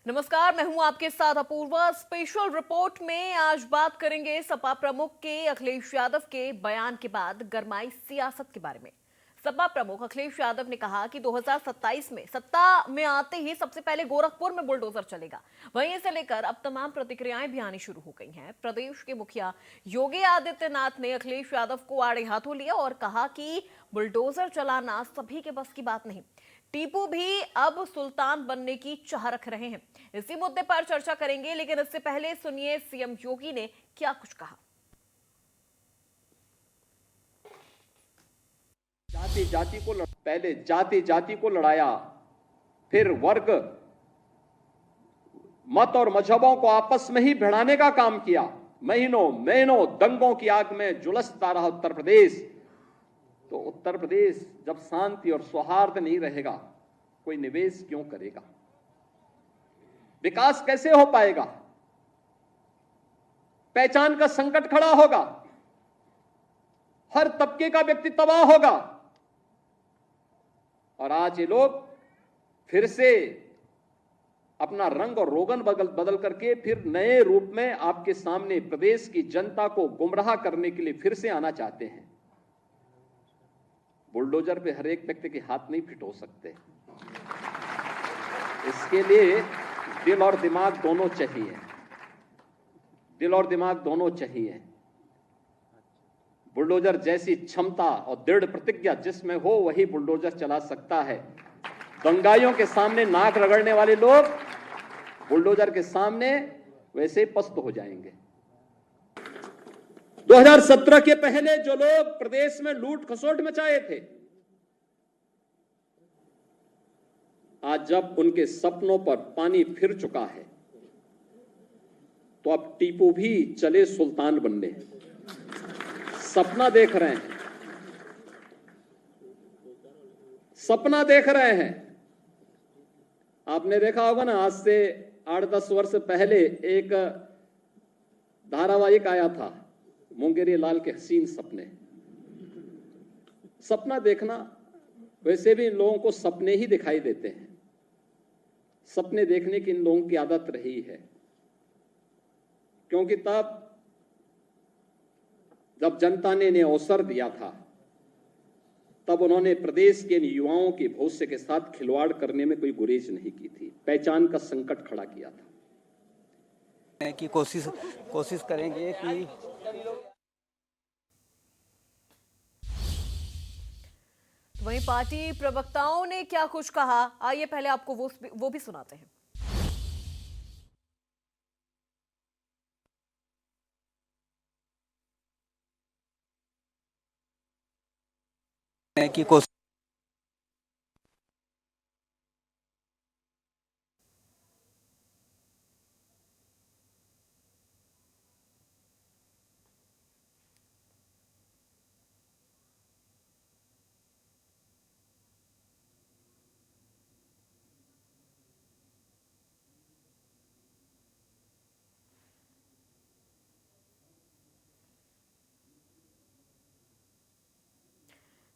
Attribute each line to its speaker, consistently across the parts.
Speaker 1: नमस्कार, मैं हूं आपके साथ अपूर्वा। स्पेशल रिपोर्ट में आज बात करेंगे सपा प्रमुख के अखिलेश यादव के बयान के बाद गरमाई सियासत के बारे में। सपा प्रमुख अखिलेश यादव ने कहा कि 2027 में सत्ता में आते ही सबसे पहले गोरखपुर में बुलडोजर चलेगा। वहीं इसे लेकर अब तमाम प्रतिक्रियाएं भी आनी शुरू हो गई हैं। प्रदेश के मुखिया योगी आदित्यनाथ ने अखिलेश यादव को आड़े हाथों लिया और कहा कि बुलडोजर चलाना सभी के बस की बात नहीं। टीपू भी अब सुल्तान बनने की चाह रख रहे हैं। इसी मुद्दे पर चर्चा करेंगे, लेकिन इससे पहले सुनिए सीएम योगी ने क्या कुछ कहा।
Speaker 2: पहले जाति जाति को लड़ाया, फिर वर्ग, मत और मजहबों को आपस में ही भिड़ाने का काम किया। महीनों महीनों दंगों की आग में झुलसता रहा उत्तर प्रदेश। तो उत्तर प्रदेश जब शांति और सौहार्द नहीं रहेगा, कोई निवेश क्यों करेगा? विकास कैसे हो पाएगा? पहचान का संकट खड़ा होगा, हर तबके का व्यक्ति तबाह होगा। और आज ये लोग फिर से अपना रंग और रोगन बदल करके फिर नए रूप में आपके सामने प्रदेश की जनता को गुमराह करने के लिए फिर से आना चाहते हैं। बुलडोजर पे हर एक व्यक्ति के हाथ नहीं फिट हो सकते। इसके लिए दिल और दिमाग दोनों चाहिए। दिल और दिमाग दोनों चाहिए। बुलडोजर जैसी क्षमता और दृढ़ प्रतिज्ञा जिसमें हो, वही बुलडोजर चला सकता है। दंगाइयों के सामने नाक रगड़ने वाले लोग बुलडोजर के सामने वैसे ही पस्त हो जाएंगे। 2017 के पहले जो लोग प्रदेश में लूट खसोट मचाए थे, आज जब उनके सपनों पर पानी फिर चुका है, तो अब टीपू भी चले सुल्तान बनने। सपना देख रहे हैं, सपना देख रहे हैं। आपने देखा होगा ना, आज से 8-10 वर्ष पहले एक धारावाहिक आया था, मुंगेरी लाल के हसीन सपने। सपना देखना, वैसे भी इन लोगों को सपने ही दिखाई देते हैं। सपने देखने की इन लोगों की आदत रही है, क्योंकि तब जब जनता ने इन्हें अवसर दिया था, तब उन्होंने प्रदेश के युवाओं के भविष्य के साथ खिलवाड़ करने में कोई गुरेज नहीं की थी। पहचान का संकट खड़ा किया था
Speaker 3: कि कोशिश करेंगे कि
Speaker 1: वहीं पार्टी प्रवक्ताओं ने क्या कुछ कहा, आइए पहले आपको वो भी सुनाते हैं।
Speaker 3: कोशिश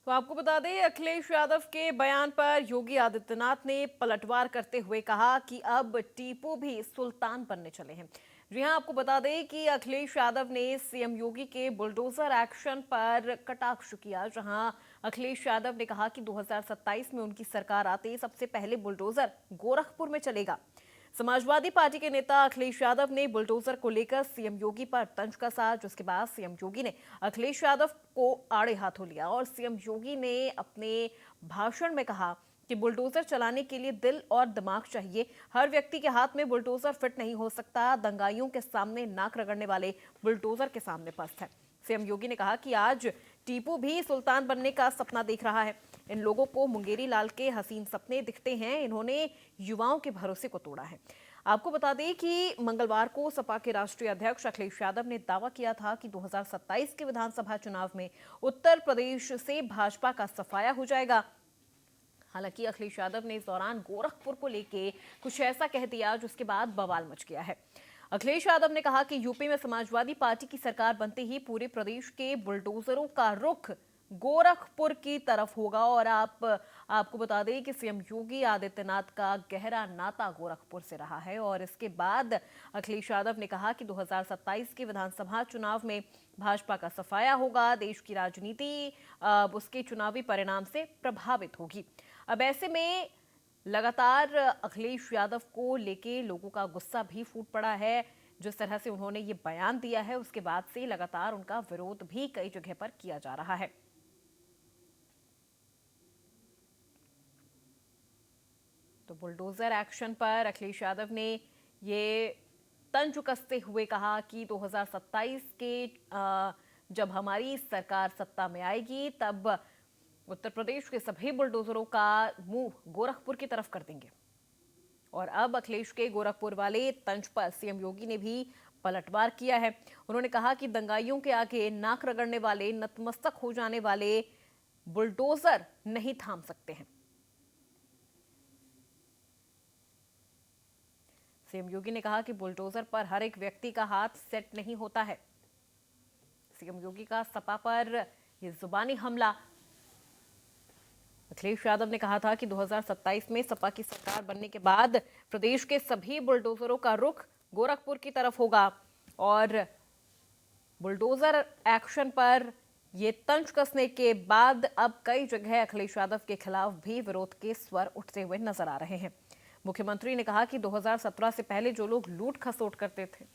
Speaker 1: तो आपको बता दें, अखिलेश यादव के बयान पर योगी आदित्यनाथ ने पलटवार करते हुए कहा कि अब टीपू भी सुल्तान बनने चले हैं। जी हां, आपको बता दें कि अखिलेश यादव ने सीएम योगी के बुलडोजर एक्शन पर कटाक्ष किया, जहां अखिलेश यादव ने कहा कि 2027 में उनकी सरकार आते ही सबसे पहले बुलडोजर गोरखपुर में चलेगा। समाजवादी पार्टी के नेता अखिलेश यादव ने बुलडोजर को लेकर सीएम योगी पर तंज कसा, जिसके बाद सीएम योगी ने अखिलेश यादव को आड़े हाथों लिया और सीएम योगी ने अपने भाषण में कहा कि बुलडोजर चलाने के लिए दिल और दिमाग चाहिए। हर व्यक्ति के हाथ में बुलडोजर फिट नहीं हो सकता। दंगाइयों के सामने नाक रगड़ने वाले बुलडोजर के सामने पस्त है। सीएम योगी ने कहा कि आज टीपू भी सुल्तान बनने का सपना देख रहा है। इन लोगों को मुंगेरी लाल के हसीन सपने दिखते हैं। इन्होंने युवाओं के भरोसे को तोड़ा है। आपको बता दें कि मंगलवार को सपा के राष्ट्रीय अध्यक्ष अखिलेश यादव ने दावा किया था कि 2027 के विधानसभा चुनाव में उत्तर प्रदेश से भाजपा का सफाया हो जाएगा। हालांकि अखिलेश यादव ने इस दौरान गोरखपुर को लेकर कुछ ऐसा कह दिया जिसके बाद बवाल मच गया है। अखिलेश यादव ने कहा कि यूपी में समाजवादी पार्टी की सरकार बनते ही पूरे प्रदेश के बुलडोजरों का रुख गोरखपुर की तरफ होगा। और आपको बता दें कि सीएम योगी आदित्यनाथ का गहरा नाता गोरखपुर से रहा है। और इसके बाद अखिलेश यादव ने कहा कि 2027 के विधानसभा चुनाव में भाजपा का सफाया होगा। देश की राजनीति अब उसके चुनावी परिणाम से प्रभावित होगी। अब ऐसे में लगातार अखिलेश यादव को लेके लोगों का गुस्सा भी फूट पड़ा है। जिस तरह से उन्होंने ये बयान दिया है, उसके बाद से लगातार उनका विरोध भी कई जगह पर किया जा रहा है। तो बुलडोजर एक्शन पर अखिलेश यादव ने ये तंज कसते हुए कहा कि 2027 के जब हमारी सरकार सत्ता में आएगी, तब उत्तर प्रदेश के सभी बुलडोजरों का मुंह गोरखपुर की तरफ कर देंगे। और अब अखिलेश के गोरखपुर वाले तंज पर सीएम योगी ने भी पलटवार किया है। उन्होंने कहा कि दंगाइयों के आगे नाक रगड़ने वाले, नतमस्तक हो जाने वाले बुलडोजर नहीं थाम सकते हैं। सीएम योगी ने कहा कि बुलडोजर पर हर एक व्यक्ति का हाथ सेट नहीं होता है। सीएम योगी का सपा पर यह जुबानी हमला। अखिलेश यादव ने कहा था कि 2027 में सपा की सरकार बनने के बाद प्रदेश के सभी बुलडोजरों का रुख गोरखपुर की तरफ होगा। और बुलडोजर एक्शन पर ये तंज कसने के बाद अब कई जगह अखिलेश यादव के खिलाफ भी विरोध के स्वर उठते हुए नजर आ रहे हैं। मुख्यमंत्री ने कहा कि 2017 से पहले जो लोग लूट खसोट करते थे,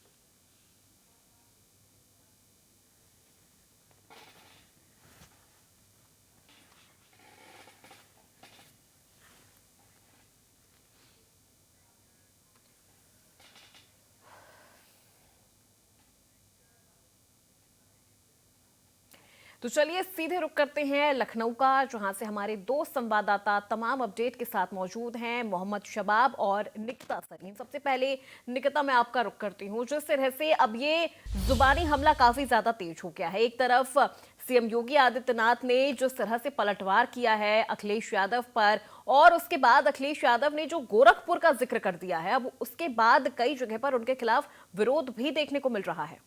Speaker 1: तो चलिए सीधे रुक करते हैं लखनऊ का, जहां से हमारे दो संवाददाता तमाम अपडेट के साथ मौजूद हैं, मोहम्मद शबाब और निकिता सलीम। सबसे पहले निकिता, मैं आपका रुक करती हूं। जिस तरह से अब ये जुबानी हमला काफी ज्यादा तेज हो गया है, एक तरफ सीएम योगी आदित्यनाथ ने जिस तरह से पलटवार किया है अखिलेश यादव पर, और उसके बाद अखिलेश यादव ने जो गोरखपुर का जिक्र कर दिया है, अब उसके बाद कई जगह पर उनके खिलाफ विरोध भी देखने को मिल रहा है।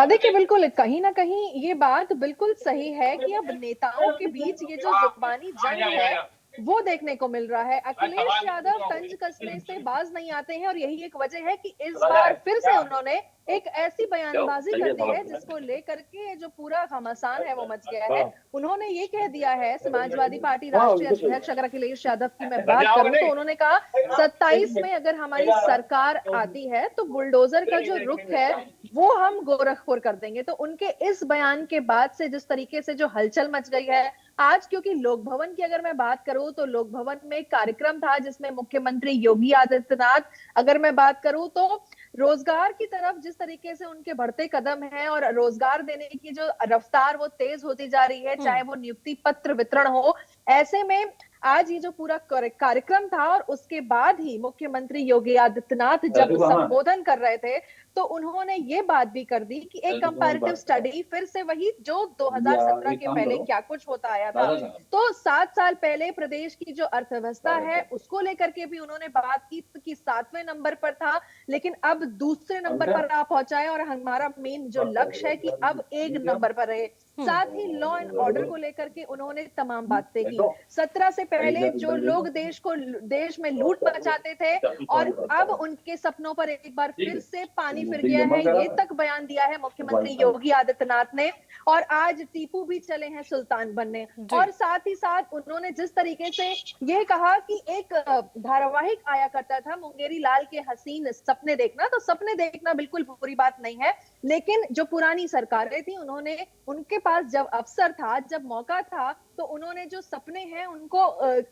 Speaker 4: देखिए, बिल्कुल कहीं ना कहीं ये बात बिल्कुल सही है कि अब नेताओं के बीच ये जो जुबानी जंग है वो देखने को मिल रहा है। अखिलेश यादव तंज कसने से बाज नहीं आते हैं और यही एक वजह है कि इस बार फिर से उन्होंने एक ऐसी बयानबाजी कर दी है जिसको लेकर के जो पूरा घमासान है वो मच गया है। उन्होंने ये कह दिया है, समाजवादी पार्टी राष्ट्रीय अध्यक्ष अगर अखिलेश यादव की मैं बात करूं तो उन्होंने कहा 27 में अगर हमारी सरकार आती है तो बुलडोजर का जो रुख है वो हम गोरखपुर कर देंगे। तो उनके इस बयान के बाद से जिस तरीके से जो हलचल मच गई है आज, क्योंकि लोक भवन की अगर मैं बात करूं तो लोक भवन में एक कार्यक्रम था जिसमें मुख्यमंत्री योगी आदित्यनाथ, अगर मैं बात करूं तो रोजगार की तरफ जिस तरीके से उनके बढ़ते कदम हैं और रोजगार देने की जो रफ्तार वो तेज होती जा रही है, चाहे वो नियुक्ति पत्र वितरण हो, ऐसे में आज ये जो पूरा कार्यक्रम था और उसके बाद ही मुख्यमंत्री योगी आदित्यनाथ जब संबोधन कर रहे थे तो उन्होंने ये बात भी कर दी कि एक कंपैरेटिव स्टडी, फिर से वही जो 2017 के पहले क्या कुछ होता आया था, तो 7 साल पहले प्रदेश की जो अर्थव्यवस्था है उसको लेकर के भी उन्होंने बात की कि 7वें नंबर पर था लेकिन अब दूसरे नंबर पर आ पहुंचा है और हमारा मेन जो लक्ष्य है कि अब 1 नंबर पर रहे। साथ ही लॉ एंड ऑर्डर को लेकर के उन्होंने तमाम बातें की। 17 से पहले जो लोग देश में लूट मचाते थे और अब उनके सपनों पर एक बार फिर से पानी फिर गया है, ये तक बयान दिया है मुख्यमंत्री योगी आदित्यनाथ ने। और आज टीपू भी चले हैं सुल्तान बनने। और साथ ही साथ उन्होंने जिस तरीके से ये कहा कि एक धारावाहिक आया करता था मुंगेरी लाल के हसीन सपने देखना, तो सपने देखना बिल्कुल बुरी बात नहीं है, लेकिन जो पुरानी सरकारें थी उन्होंने उनके पास जब अवसर था, जब मौका था, तो उन्होंने जो सपने हैं उनको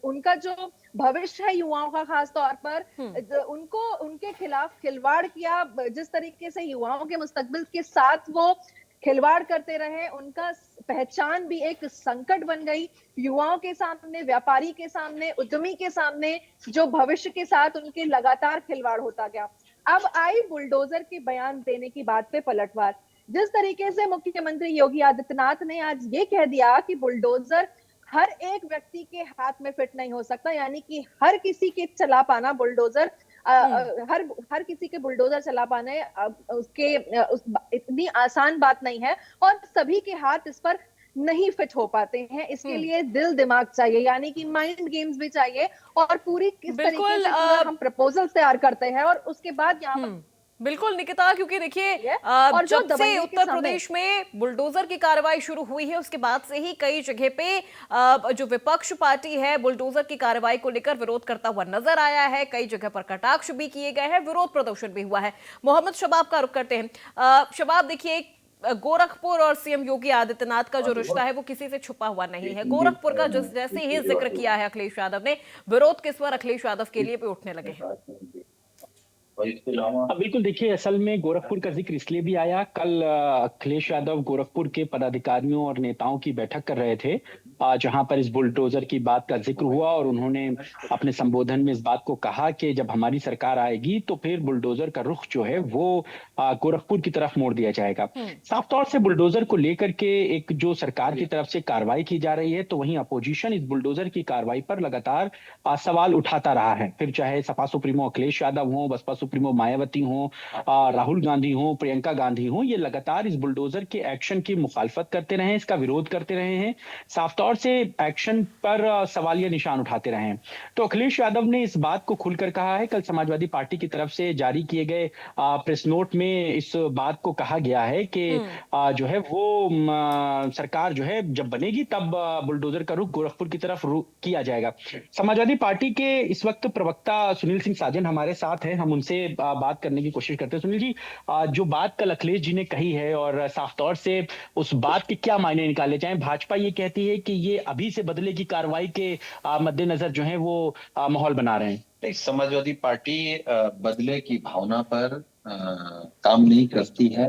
Speaker 4: उनका जो भविष्य है युवाओं का खास तौर पर उनको उनके खिलाफ खिलवाड़ किया। जिस तरीके से युवाओं के मुस्तकबिल के साथ वो खिलवाड़ करते रहे, उनका पहचान भी एक संकट बन गई युवाओं के सामने, व्यापारी के सामने, उद्यमी के सामने, जो भविष्य के साथ उनके लगातार खिलवाड़ होता गया। अब आई बुलडोजर के बयान देने की बात पे पलटवार। जिस तरीके से मुख्यमंत्री योगी आदित्यनाथ ने आज ये कह दिया कि बुलडोजर हर एक व्यक्ति के हाथ में फिट नहीं हो सकता, यानी कि हर किसी के चला पाना बुलडोजर हर हर किसी के बुलडोजर चला पाना इतनी आसान बात नहीं है, और सभी के हाथ इस पर नहीं फिट हो पाते हैं। इसके लिए दिल दिमाग चाहिए, यानी कि माइंड गेम्स भी चाहिए, और पूरी किस तरीके
Speaker 1: बिल्कुल
Speaker 4: से पूरा हम प्रपोजल तैयार करते हैं और उसके बाद यहाँ पर
Speaker 1: बिल्कुल निकिता, क्योंकि देखिए
Speaker 4: और जो
Speaker 1: जब से
Speaker 4: दवाइयों के
Speaker 1: उत्तर
Speaker 4: समय
Speaker 1: प्रदेश में बुलडोजर की कार्रवाई शुरू हुई है उसके बाद से ही कई जगह पे जो विपक्ष पार्टी है बुलडोजर की कार्रवाई को लेकर विरोध करता हुआ नजर आया है। कई जगह पर कटाक्ष भी किए गए हैं, विरोध प्रदर्शन भी हुआ है। मोहम्मद शबाब का रुख करते हैं। शबाब, देखिए गोरखपुर और सीएम योगी आदित्यनाथ का जो रिश्ता है वो किसी से छुपा हुआ नहीं है। गोरखपुर का जैसे ही जिक्र किया है अखिलेश यादव ने, विरोध किस पर अखिलेश यादव के लिए भी उठने लगे हैं।
Speaker 5: बिल्कुल, देखिए असल में गोरखपुर का जिक्र इसलिए भी आया, कल अखिलेश यादव गोरखपुर के पदाधिकारियों और नेताओं की बैठक कर रहे थे, जहां पर इस बुलडोजर की बात का जिक्र हुआ और उन्होंने अपने संबोधन में इस बात को कहा कि जब हमारी सरकार आएगी तो फिर बुलडोजर का रुख जो है वो गोरखपुर की तरफ मोड़ दिया जाएगा। साफ तौर से बुलडोजर को लेकर के एक जो सरकार की तरफ से कार्रवाई की जा रही है, तो वहीं अपोजिशन इस बुलडोजर की कार्रवाई पर लगातार सवाल उठाता रहा है। फिर चाहे सपा सुप्रीमो अखिलेश यादव हो, बसपा सुप्रीमो मायावती हो, राहुल गांधी हो, प्रियंका गांधी हो, ये लगातार इस बुलडोजर के एक्शन की मुखालफत करते रहे हैं, इसका विरोध करते रहे हैं, साफ तौर से एक्शन पर सवालिया निशान उठाते रहे हैं। तो अखिलेश यादव ने इस बात को खुलकर कहा है। कल समाजवादी पार्टी की तरफ से जारी किए गए प्रेस नोट में इस बात को कहा गया है कि जो है वो सरकार जो है जब बनेगी तब बुलडोजर का रुख गोरखपुर की तरफ किया जाएगा। समाजवादी पार्टी के इस वक्त प्रवक्ता सुनील सिंह साजन हमारे साथ हैं, हम उनसे बात करने की कोशिश करते हैं। सुनील जी, जो बात कल अखिलेश जी ने कही है और साफ तौर से उस बात के क्या मायने निकाले जाएं? भाजपा ये कहती है कि ये अभी से बदले की कार्रवाई के मद्देनजर जो है वो माहौल बना रहे हैं।
Speaker 6: समाजवादी पार्टी बदले की भावना पर काम नहीं करती है,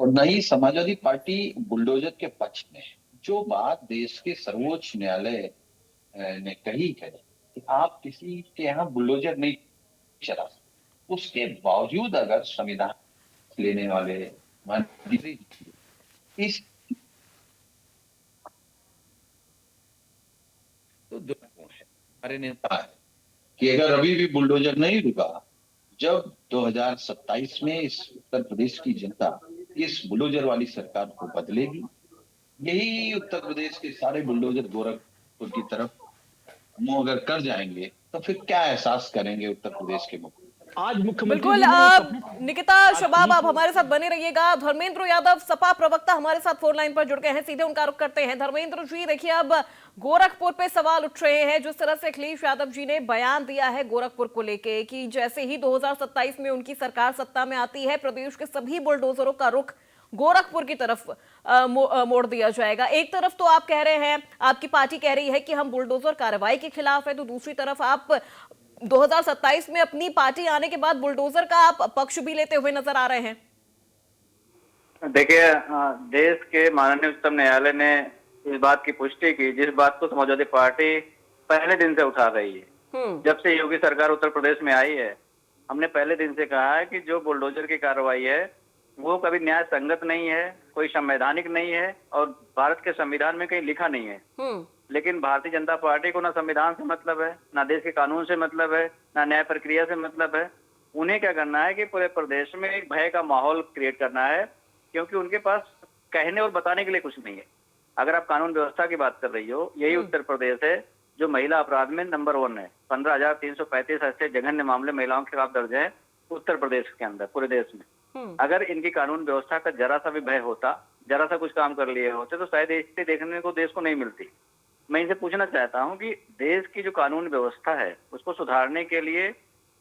Speaker 6: और न ही समाजवादी पार्टी बुलडोजर के पक्ष में है। जो बात देश के सर्वोच्च न्यायालय ने कही है कि आप किसी के यहाँ बुलडोजर नहीं चला, उसके बावजूद अगर संविधान लेने वाले मंत्री इस तो दुर्भाग्य है हमारे नेता है कि अगर अभी भी बुलडोजर नहीं रुका, जब 2027 में इस उत्तर प्रदेश की जनता इस बुलडोजर वाली सरकार को बदलेगी, यही उत्तर प्रदेश के सारे बुलडोजर गोरखपुर की तरफ मुंह अगर कर जाएंगे तो फिर क्या एहसास करेंगे उत्तर प्रदेश के मुख्यमंत्री।
Speaker 5: आज मुख्यमंत्री
Speaker 1: बिल्कुल निकिता, शबाब आप हमारे साथ बने रहिएगा। धर्मेंद्र यादव सपा प्रवक्ता हमारे साथ फोन लाइन पर जुड़ गए हैं, सीधे उनका रुख करते हैं। धर्मेंद्र जी, देखिए अब गोरखपुर पे सवाल उठ रहे हैं। जिस तरह से अखिलेश यादव जी ने बयान दिया है गोरखपुर को लेके कि जैसे ही 2027 में उनकी सरकार सत्ता में आती है प्रदेश के सभी बुलडोजरों का रुख गोरखपुर की तरफ मोड़ दिया जाएगा। एक तरफ तो आप कह रहे हैं, आपकी पार्टी कह रही है कि हम बुलडोजर कार्रवाई के खिलाफ है, तो दूसरी तरफ आप 2027 में अपनी पार्टी आने के बाद बुलडोजर का आप पक्ष भी लेते हुए नजर आ रहे हैं।
Speaker 7: देखिए, देश के माननीय उच्चतम न्यायालय ने इस बात की पुष्टि की जिस बात को समाजवादी पार्टी पहले दिन से उठा रही है। जब से योगी सरकार उत्तर प्रदेश में आई है, हमने पहले दिन से कहा है कि जो बुलडोजर की कार्रवाई है वो कभी न्याय संगत नहीं है, कोई संवैधानिक नहीं है, और भारत के संविधान में कहीं लिखा नहीं है। लेकिन भारतीय जनता पार्टी को ना संविधान से मतलब है, ना देश के कानून से मतलब है, ना न्याय प्रक्रिया से मतलब है। उन्हें क्या करना है कि पूरे प्रदेश में एक भय का माहौल क्रिएट करना है, क्योंकि उनके पास कहने और बताने के लिए कुछ नहीं है। अगर आप कानून व्यवस्था की बात कर रही हो, यही उत्तर प्रदेश है जो महिला अपराध में नंबर 1 है। 15,335 ऐसे जघन्य मामले महिलाओं के खिलाफ दर्ज है उत्तर प्रदेश के अंदर, पूरे देश में। अगर इनकी कानून व्यवस्था का जरा सा भी भय होता, जरा सा कुछ काम कर लिए होते, तो शायद स्थिति देखने को देश को नहीं मिलती। मैं इनसे पूछना चाहता हूं कि देश की जो कानून व्यवस्था है उसको सुधारने के लिए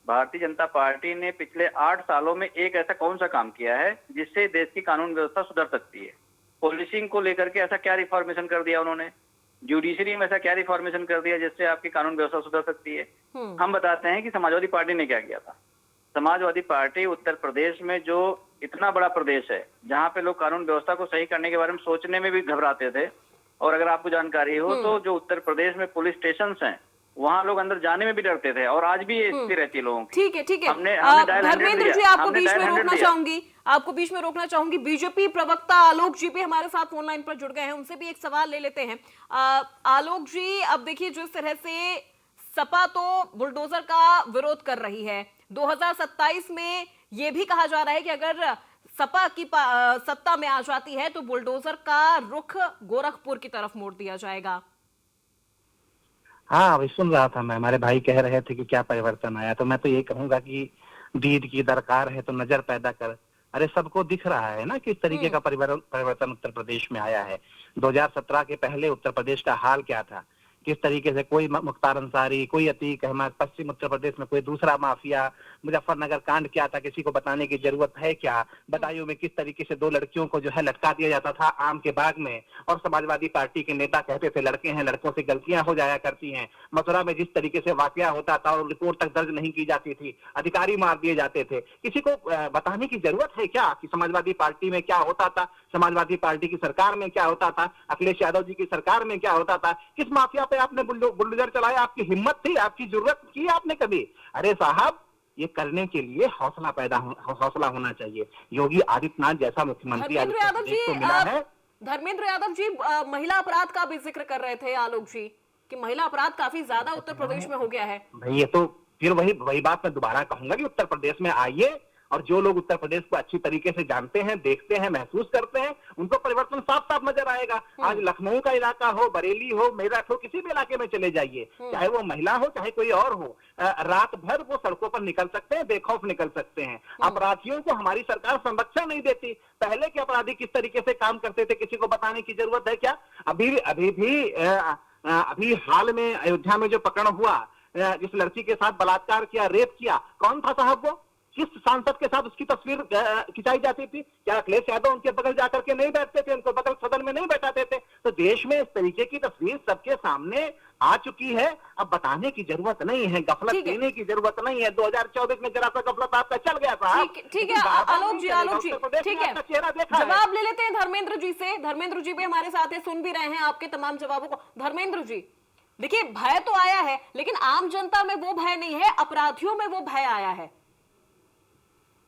Speaker 7: भारतीय जनता पार्टी ने पिछले 8 सालों में एक ऐसा कौन सा काम किया है जिससे देश की कानून व्यवस्था सुधर सकती है? पुलिसिंग को लेकर के ऐसा क्या रिफॉर्मेशन कर दिया उन्होंने? जुडिशरी में ऐसा क्या रिफॉर्मेशन कर दिया जिससे आपकी कानून व्यवस्था सुधर सकती है? हम बताते हैं कि समाजवादी पार्टी ने क्या किया था। समाजवादी पार्टी उत्तर प्रदेश में, जो इतना बड़ा प्रदेश है जहां पे लोग कानून व्यवस्था को सही करने के बारे में सोचने में भी घबराते थे, और अगर आपको जानकारी हो तो जो उत्तर प्रदेश में पुलिस स्टेशन हैं वहां लोग अंदर जाने में भी डरते थे, और आज भी ये स्थिति रहती है लोगों की।
Speaker 1: ठीक है, ठीक है।
Speaker 7: हमने
Speaker 1: धर्मेंद्र जी, आपको बीच में रोकना चाहूंगी। बीजेपी प्रवक्ता आलोक जी भी हमारे साथ फोन लाइन पर जुड़ गए हैं, उनसे भी एक सवाल ले लेते हैं। आलोक जी, अब देखिए जिस तरह से सपा तो बुलडोजर का विरोध कर रही है, 2027 में ये भी कहा जा रहा है कि अगर सपा की सत्ता में आ जाती है तो बुलडोजर का रुख गोरखपुर की तरफ मोड़ दिया जाएगा।
Speaker 8: हाँ, अभी सुन रहा था मैं, हमारे भाई कह रहे थे कि क्या परिवर्तन आया, तो मैं तो ये कहूंगा कि दीद की दरकार है तो नजर पैदा कर। अरे सबको दिख रहा है ना किस तरीके का परिवर्तन उत्तर प्रदेश में आया है। 2017 के पहले उत्तर प्रदेश का हाल क्या था, किस तरीके से कोई मुख्तार अंसारी, कोई अतीक अहमद, पश्चिम उत्तर प्रदेश में कोई दूसरा माफिया, मुजफ्फरनगर कांड क्या था किसी को बताने की जरूरत है क्या, बदायूं में किस तरीके से 2 लड़कियों को जो है लटका दिया जाता था आम के बाग में, और समाजवादी पार्टी के नेता कहते थे लड़के हैं, लड़कों से गलतियां हो जाया करती हैं। मथुरा में जिस तरीके से वाकया होता था और रिपोर्ट तक दर्ज नहीं की जाती थी, अधिकारी मार दिए जाते थे, किसी को बताने की जरूरत है क्या कि समाजवादी पार्टी में क्या होता था, समाजवादी पार्टी की सरकार में क्या होता था, अखिलेश यादव जी की सरकार में क्या होता था, किस माफिया पे आपने बुलडोजर चलाया, आपकी हिम्मत थी, आपकी जरूरत की आपने कभी? अरे साहब, ये करने के लिए हौसला होना चाहिए। योगी आदित्यनाथ जैसा मुख्यमंत्री
Speaker 1: धर्मेंद्र यादव जी
Speaker 8: को मिला है।
Speaker 1: धर्मेंद्र यादव जी महिला अपराध का भी जिक्र कर रहे थे आलोक जी कि महिला अपराध काफी ज्यादा उत्तर प्रदेश में हो गया है।
Speaker 8: भाई ये तो फिर वही बात मैं दोबारा कहूंगा कि उत्तर प्रदेश में आइए और जो लोग उत्तर प्रदेश को अच्छी तरीके से जानते हैं, देखते हैं, महसूस करते हैं, उनको परिवर्तन साफ साफ नजर आएगा। आज लखनऊ का इलाका हो, बरेली हो, मेरठ हो, किसी भी इलाके में चले जाइए, चाहे वो महिला हो चाहे कोई और हो, रात भर वो सड़कों पर निकल सकते हैं, बेखौफ निकल सकते हैं। अपराधियों को हमारी सरकार संरक्षण नहीं देती। पहले के अपराधी किस तरीके से काम करते थे किसी को बताने की जरूरत है क्या? अभी हाल में अयोध्या में जो पकड़ हुआ, जिस लड़की के साथ बलात्कार किया, रेप किया, कौन था साहब वो? किस सांसद के साथ उसकी तस्वीर खिंचाई जाती थी? क्या अखिलेश यादव उनके बगल जाकर के नहीं बैठते थे, उनको बगल सदन में नहीं बैठाते थे? तो देश में इस तरीके की तस्वीर सबके सामने आ चुकी है। अब बताने की जरूरत नहीं है, गफलत देने की जरूरत नहीं है। 2024 में जरा सा गफलत आपका चल गया था।
Speaker 1: ठीक है आलोक जी ठीक है, जवाब ले लेते हैं धर्मेंद्र जी से। धर्मेंद्र जी भी हमारे साथ है, सुन भी रहे हैं आपके तमाम जवाबों को। धर्मेंद्र जी देखिए, भय तो आया है लेकिन आम जनता में वो भय नहीं है, अपराधियों में वो भय आया है।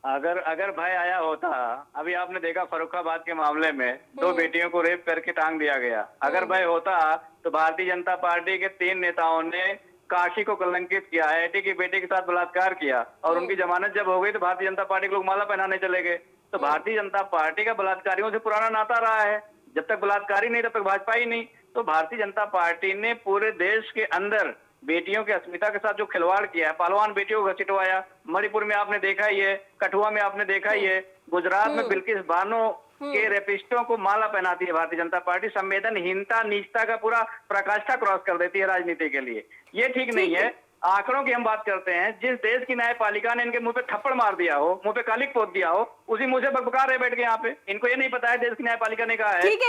Speaker 7: अगर भय आया होता, अभी आपने देखा फर्रुखाबाद के मामले में 2 बेटियों को रेप करके टांग दिया गया। अगर भय होता तो भारतीय जनता पार्टी के 3 नेताओं ने काशी को कलंकित किया, आईआईटी की बेटी के साथ बलात्कार किया और उनकी जमानत जब हो गई तो भारतीय जनता पार्टी के लोग माला पहनाने चले गए। तो भारतीय जनता पार्टी का बलात्कारियों से पुराना नाता रहा है। जब तक बलात्कारी नहीं तब तक भाजपा ही नहीं। तो भारतीय जनता पार्टी ने पूरे देश के अंदर बेटियों की अस्मिता के साथ जो खिलवाड़ किया है, पहलवान बेटियों को घसीटवाया, मणिपुर में आपने देखा ही है, कठुआ में आपने देखा ही है, गुजरात में बिल्किस बानो के रेपिस्टों को माला पहनाती है भारतीय जनता पार्टी। संवेदनहीनता, नीचता का पूरा प्रकाष्ठा क्रॉस कर देती है राजनीति के लिए। ये ठीक नहीं है। आंकड़ों की हम बात करते हैं, जिस देश की न्यायपालिका ने इनके मुंह पे थप्पड़ मार दिया हो, मुंह पे कालिक पोत दिया हो, उसी मुंह से बकबका रहे बैठ के यहाँ पे। इनको ये नहीं पता है देश की न्यायपालिका ने कहा है
Speaker 1: ठीक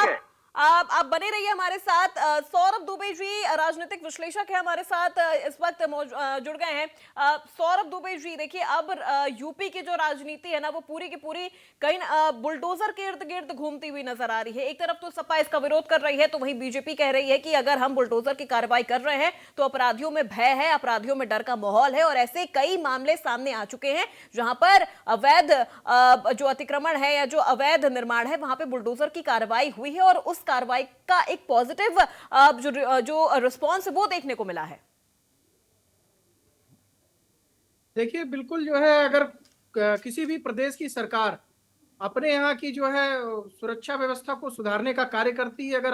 Speaker 1: है। आप बने रहिए हमारे साथ। सौरभ दुबे जी राजनीतिक विश्लेषक है हमारे साथ इस वक्त जुड़ गए हैं। सौरभ दुबे जी देखिए, अब यूपी की जो राजनीति है ना वो पूरी की पूरी कहीं बुलडोजर के इर्द गिर्द घूमती हुई नजर आ रही है। एक तरफ तो सपा इसका विरोध कर रही है तो वहीं बीजेपी कह रही है कि अगर हम बुलडोजर की कार्रवाई कर रहे हैं तो अपराधियों में भय है, अपराधियों में डर का माहौल है। और ऐसे कई मामले सामने आ चुके हैं जहां पर अवैध जो अतिक्रमण है या जो अवैध निर्माण है वहां पर बुलडोजर की कार्रवाई हुई है और उस कार्रवाई का एक पॉजिटिव जो रिस्पॉन्स है वो देखने को मिला है।
Speaker 9: देखिए, बिल्कुल जो है, अगर किसी भी प्रदेश की सरकार अपने यहाँ की जो है सुरक्षा व्यवस्था को सुधारने का कार्य करती है, अगर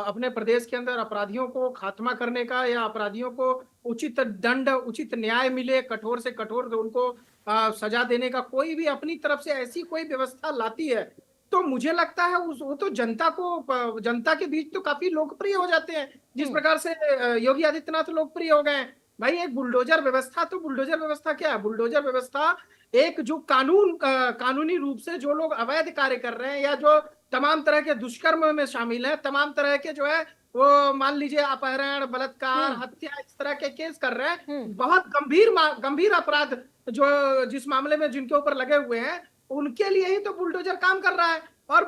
Speaker 9: अपने प्रदेश के अंदर अपराधियों को खात्मा करने का या अपराधियों को उचित दंड, उचित न्याय मिले, कठोर से कठोर उनको सजा देने का कोई भी अपनी तरफ से ऐसी कोई व्यवस्था लाती है तो मुझे लगता है वो तो जनता के बीच तो काफी लोकप्रिय हो जाते हैं। जिस प्रकार से योगी आदित्यनाथ लोकप्रिय हो गए। भाई एक बुलडोजर व्यवस्था, तो बुलडोजर व्यवस्था क्या है? बुलडोजर व्यवस्था एक जो कानूनी रूप से जो लोग अवैध कार्य कर रहे हैं या जो तमाम तरह के दुष्कर्म में शामिल हैं, तमाम तरह के जो है वो मान लीजिए अपहरण, बलात्कार, हत्या, इस तरह के केस कर रहे हैं, बहुत गंभीर अपराध जो जिस मामले में जिनके ऊपर लगे हुए हैं, उनके लिए ही तो बुलडोजर काम कर रहा है। और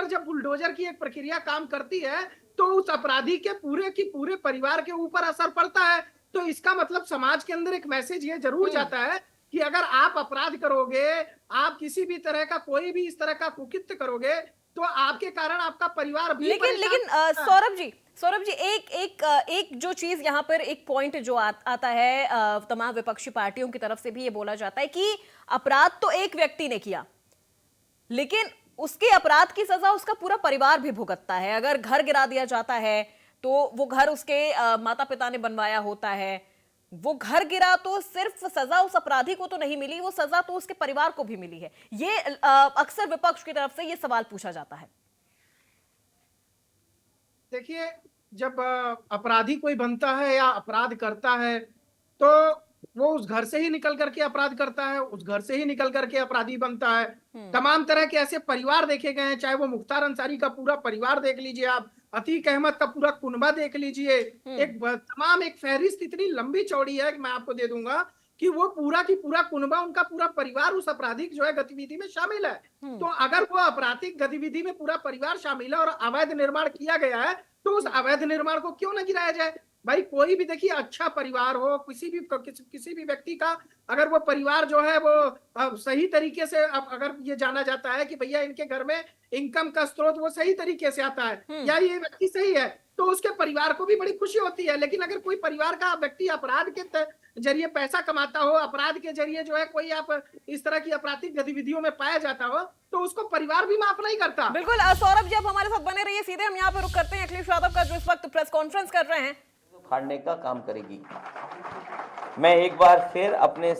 Speaker 9: जब बुलडोजर की एक प्रक्रिया काम करती है तो उस अपराधी के पूरे परिवार के ऊपर असर पड़ता है। तो इसका मतलब समाज के अंदर एक मैसेज ये जरूर जाता है कि अगर आप अपराध करोगे, आप किसी भी तरह का कोई भी इस तरह का कुकृत्य करोगे तो आपके कारण आपका परिवार भी
Speaker 1: लेकिन सौरभ जी सौरभ जी, एक जो चीज यहाँ पर एक पॉइंट जो आता है तमाम विपक्षी पार्टियों की तरफ से भी ये बोला जाता है कि अपराध तो एक व्यक्ति ने किया, लेकिन उसके अपराध की सजा उसका पूरा परिवार भी भुगतता है। अगर घर गिरा दिया जाता है तो वो घर उसके माता पिता ने बनवाया होता है, वो घर गिरा तो सिर्फ सजा उस अपराधी को तो नहीं मिली, वो सजा तो उसके परिवार को भी मिली है। ये अक्सर विपक्ष की तरफ से ये सवाल पूछा जाता है।
Speaker 9: देखिए, जब अपराधी कोई बनता है या अपराध करता है तो वो उस घर से ही निकल करके अपराध करता है, उस घर से ही निकल करके अपराधी बनता है। तमाम तरह के ऐसे परिवार देखे गए हैं, चाहे वो मुख्तार अंसारी का पूरा परिवार देख लीजिए, आप अतीक अहमद का पूरा कुनबा देख लीजिए, एक फहरिस्त इतनी लंबी चौड़ी है कि मैं आपको दे दूंगा कि वो पूरा की पूरा कुनबा, उनका पूरा परिवार उस आपराधिक जो है गतिविधि में शामिल है। तो अगर वो आपराधिक गतिविधि में पूरा परिवार शामिल है और अवैध निर्माण किया गया है तो उस अवैध निर्माण को क्यों न गिराया जाए? भाई कोई भी देखिए अच्छा परिवार हो, किसी भी व्यक्ति का अगर वो परिवार जो है वो सही तरीके से, अब अगर ये जाना जाता है कि भैया इनके घर में इनकम का स्रोत वो सही तरीके से आता है या ये व्यक्ति सही है, तो उसके परिवार को भी बड़ी खुशी होती है। लेकिन अगर कोई परिवार का व्यक्ति अपराध के जरिए पैसा कमाता हो, अपराध के जरिए जो है कोई आप इस तरह की आपराधिक गतिविधियों में पाया जाता हो, तो उसको परिवार भी माफ नहीं करता।
Speaker 1: बिल्कुल सौरभ जी, आप हमारे साथ बने रहिए, सीधे हम यहाँ पे रुक करते हैं अखिलेश यादव का जो इस वक्त प्रेस कॉन्फ्रेंस कर रहे हैं।
Speaker 10: फाड़ने का काम करेगी। मैं एक बार फिर अपने